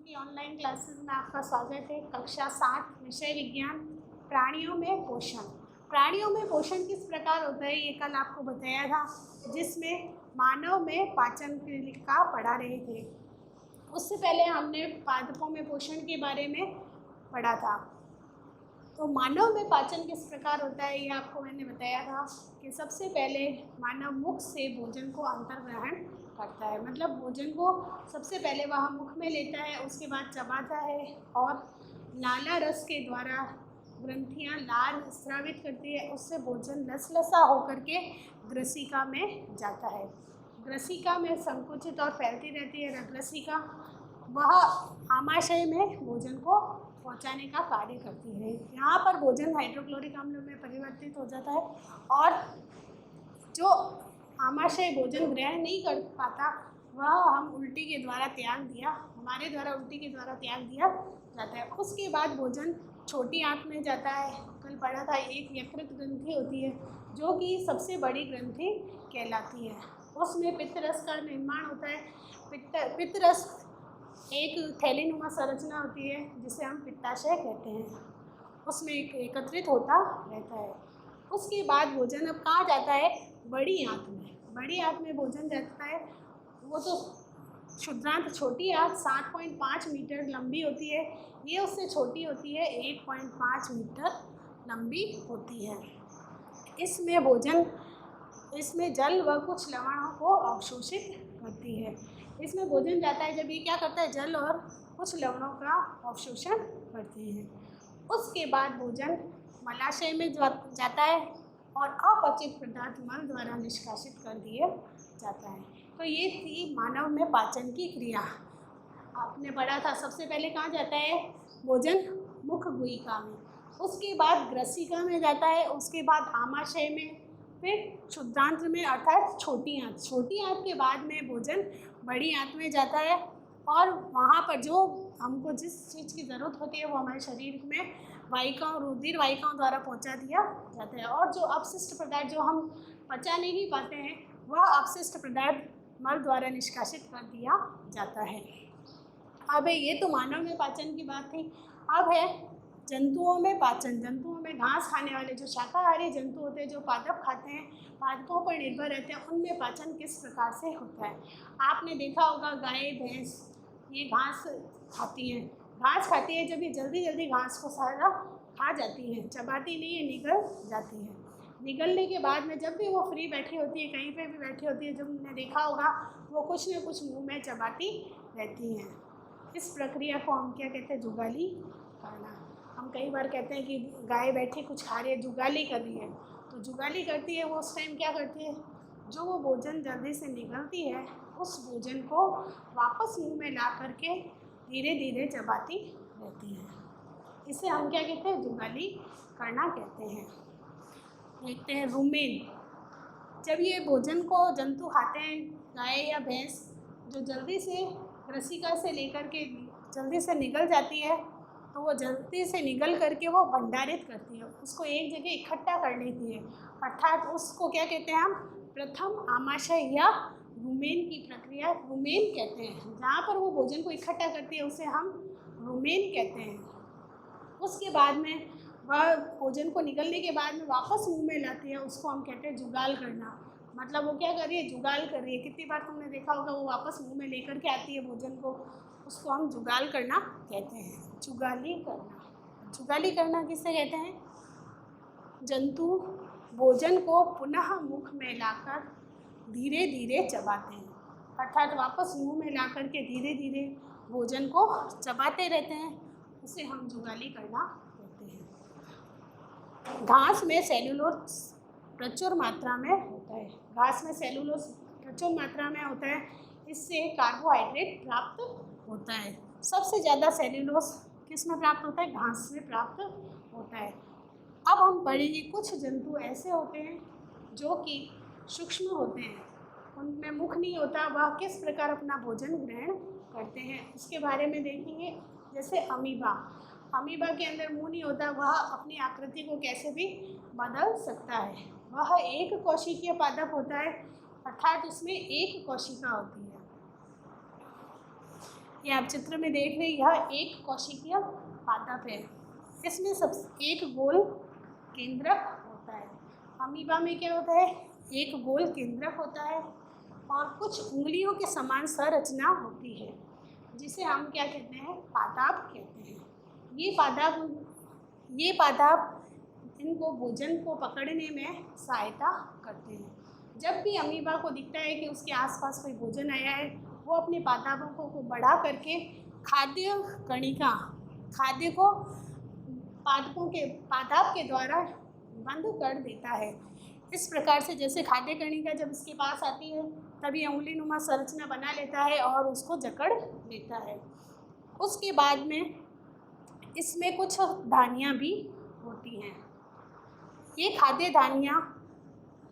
की online classes में आपका स्वागत है। कक्षा 7 विषय विज्ञान प्राणियों में पोषण। प्राणियों में पोषण किस प्रकार होता है ये कल आपको बताया था, जिसमें मानव में पाचन क्रिया का पढ़ा रहे थे। उससे पहले हमने पादपों में पोषण के बारे में पढ़ा था। तो मानव में पाचन किस प्रकार होता है ये आपको मैंने बताया था कि सबसे पहले मानव मुख से भोजन को अंतर्ग्रहण करता है, मतलब भोजन को सबसे पहले वह मुख में लेता है, उसके बाद चबाता है और लाला रस के द्वारा ग्रंथियां लार स्रावित करती है, उससे भोजन लसलसा होकर के ग्रसिका में जाता है। ग्रसिका में संकुचित और फैलती रहती है रग्रसिका, वह आमाशय में भोजन को पहुंचाने का कार्य करती है। यहाँ पर भोजन हाइड्रोक्लोरिक अम्ल में परिवर्तित हो जाता है और जो आमाशय भोजन ग्रहण नहीं कर पाता वह हम उल्टी के द्वारा हमारे द्वारा उल्टी के द्वारा त्याग दिया जाता है। उसके बाद भोजन छोटी आंत में जाता है। कल पढ़ा था एक यकृत ग्रंथि होती है जो कि सबसे बड़ी ग्रंथि कहलाती है। उसमें पित्तरस का निर्माण होता है। पित्तरस एक थैलीनुमा संरचना होती है जिसे हम पित्ताशय कहते हैं, उसमें एकत्रित होता रहता है। उसके बाद भोजन अब कहाँ जाता है? बड़ी आंत में। बड़ी आंत में भोजन जाता है। वो तो क्षुद्रांत छोटी आंत 7.5 मीटर लंबी होती है, ये उससे छोटी होती है 1.5 मीटर लंबी होती है। इसमें जल व कुछ लवणों को अवशोषित करती है। इसमें भोजन जाता है जब ये क्या करता है, जल और कुछ लवणों का अवशोषण करते हैं। उसके बाद भोजन मलाशय में जाता है और अपचित पदार्थ मल द्वारा निष्कासित कर दिया जाता है। तो ये थी मानव में पाचन की क्रिया। आपने पढ़ा था सबसे पहले कहाँ जाता है भोजन? मुख गुहिका में, उसके बाद ग्रसिका में जाता है, उसके बाद आमाशय में, फिर क्षुद्रांत्र में अर्थात छोटी आंत के बाद में भोजन बड़ी आंत में जाता है और वहाँ पर जो हमको जिस चीज़ की ज़रूरत होती है वो हमारे शरीर में वाहिकाओं रुधिर वाहिकाओं द्वारा पहुँचा दिया जाता है और जो अपशिष्ट पदार्थ जो हम पचा नहीं पाते हैं वह अपशिष्ट पदार्थ मल द्वारा निष्कासित कर दिया जाता है। अब ये तो मानव में पाचन की बात थी। अब है जंतुओं में पाचन। जंतुओं में घास खाने वाले जो शाकाहारी जंतु होते हैं, जो पादप खाते हैं, पादपों पर निर्भर रहते हैं, उनमें पाचन किस प्रकार से होता है? आपने देखा होगा गाय भैंस ये घास खाती हैं। घास खाती है जब ये जल्दी घास को सारा खा जाती है, चबाती नहीं है, निगल जाती है। निगलने के बाद में जब भी वो फ्री बैठी होती है, कहीं पे भी बैठी होती है, जब हमने देखा होगा वो कुछ न कुछ मुँह में चबाती रहती हैं। इस प्रक्रिया को हम क्या कहते हैं? जुगाली करना। हम कई बार कहते हैं कि गाय बैठी कुछ खा रही है, जुगाली कर रही है। तो जुगाली करती है वो उस टाइम क्या करती है, जो वो भोजन जल्दी से निगलती है उस भोजन को वापस मुंह में ला करके धीरे धीरे चबाती रहती है। इसे हम क्या कहते हैं? जुगाली करना कहते हैं। देखते हैं रुमेन। जब ये भोजन को जंतु खाते हैं, गाय या भैंस, जो जल्दी से रसिका से लेकर के जल्दी से निगल जाती है, तो वो जल्दी से निगल करके वो भंडारित करती है, उसको एक जगह इकट्ठा कर लेती है, अर्थात उसको क्या कहते हैं हम? प्रथम आमाशय या रुमेन की प्रक्रिया रुमेन कहते हैं। जहाँ पर वो भोजन को इकट्ठा करती है उसे हम रुमेन कहते हैं। उसके बाद में वह भोजन को निगलने के बाद में वापस मुंह में लाती है, उसको हम कहते हैं जुगाल करना। मतलब वो क्या कर रही है? जुगाल कर रही है। कितनी बार तुमने देखा होगा वो वापस मुंह में लेकर के आती है भोजन को, उसको हम जुगाल करना कहते हैं। जुगाली करना। जुगाली करना किसे कहते हैं? जंतु भोजन को पुनः मुख में लाकर धीरे धीरे चबाते हैं, अर्थात वापस मुंह में ला कर के धीरे धीरे भोजन को चबाते रहते हैं, उसे हम जुगाली करना कहते हैं। घास में सेलुलोज प्रचुर मात्रा में होता है। घास में सेलुलोज प्रचुर मात्रा में होता है, इससे कार्बोहाइड्रेट प्राप्त होता है। सबसे ज़्यादा सेलुलोज किस में प्राप्त होता है? घास में प्राप्त होता है। अब हम पढ़ेंगे कुछ जंतु ऐसे होते हैं जो कि सूक्ष्म होते हैं, उनमें मुख नहीं होता, वह किस प्रकार अपना भोजन ग्रहण करते हैं उसके बारे में देखेंगे। जैसे अमीबा। अमीबा के अंदर मुंह नहीं होता, वह अपनी आकृति को कैसे भी बदल सकता है। वह एक कोशिकीय पादप होता है, अर्थात उसमें एक कोशिका होती है। ये आप चित्र में देख रहे हैं, यह एक कोशिकीय पादप है। इसमें सब एक गोल केंद्रक होता है। अमीबा में क्या होता है, एक गोल केंद्रक होता है और कुछ उंगलियों के समान संरचना होती है, जिसे हम क्या कहते हैं, पादाप कहते हैं। ये पादाप इनको भोजन को पकड़ने में सहायता करते हैं। जब भी अमीबा को दिखता है कि उसके आसपास कोई भोजन आया है, वो अपने पादपों को बढ़ा करके खाद्य को पादप के द्वारा बंद कर देता है। इस प्रकार से जैसे खाद्य कणिका जब इसके पास आती है, तभी उंगली नुमा संरचना बना लेता है और उसको जकड़ लेता है। उसके बाद में इसमें कुछ धानियाँ भी होती हैं। ये खाद्य धानियाँ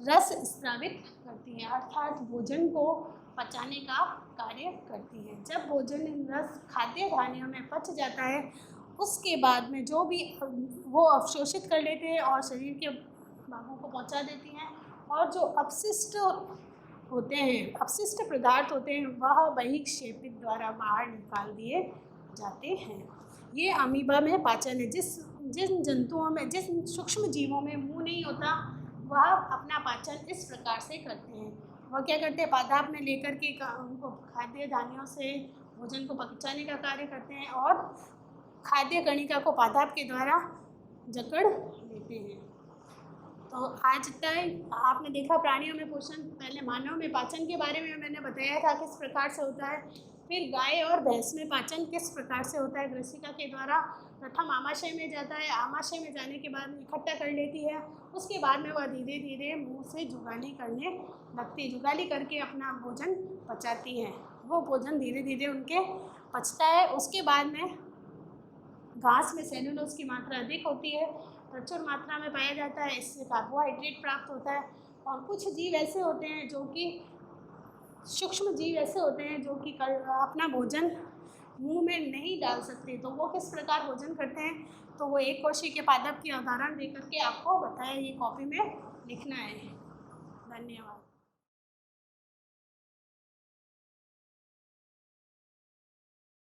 रस स्रावित करती हैं, अर्थात भोजन को पचाने का कार्य करती हैं। जब भोजन रस खाद्य धानियों में पच जाता है, उसके बाद में जो भी वो अवशोषित कर लेते हैं और शरीर के भागों को पहुंचा देती हैं, और जो अपशिष्ट पदार्थ होते हैं वह बहिक्षेपित द्वारा बाहर निकाल दिए जाते हैं। ये अमीबा में पाचन है। जिन जंतुओं में, जिस सूक्ष्म जीवों में मुंह नहीं होता, वह अपना पाचन इस प्रकार से करते हैं। वह क्या करते हैं, पादप में लेकर के उनको खाद्य धानियों से भोजन को पचाने का कार्य करते हैं और खाद्य कणिका को पादप के द्वारा जकड़ लेते हैं। तो आज तक आपने देखा प्राणियों में पोषण, पहले मानव में पाचन के बारे में मैंने बताया था किस प्रकार से होता है। फिर गाय और भैंस में पाचन किस प्रकार से होता है। ग्रसिका के द्वारा प्रथम आमाशय में जाता है, आमाशय में जाने के बाद इकट्ठा कर लेती है, उसके बाद में वह धीरे धीरे मुंह से जुगाली करने लगती है। जुगाली करके अपना भोजन पचाती है। वो भोजन धीरे धीरे उनके पचता है। उसके बाद में घास में सेलुलोज की मात्रा अधिक होती है, प्रचुर मात्रा में पाया जाता है, इससे कार्बोहाइड्रेट प्राप्त होता है। और कुछ जीव ऐसे होते हैं जो कि सूक्ष्म जीव ऐसे होते हैं जो कि अपना भोजन मुंह में नहीं डाल सकते, तो वो किस प्रकार भोजन करते हैं, तो वो एक कोशिकीय पादप की उदाहरण देकर के आपको बताया, ये कॉपी में लिखना है। धन्यवाद।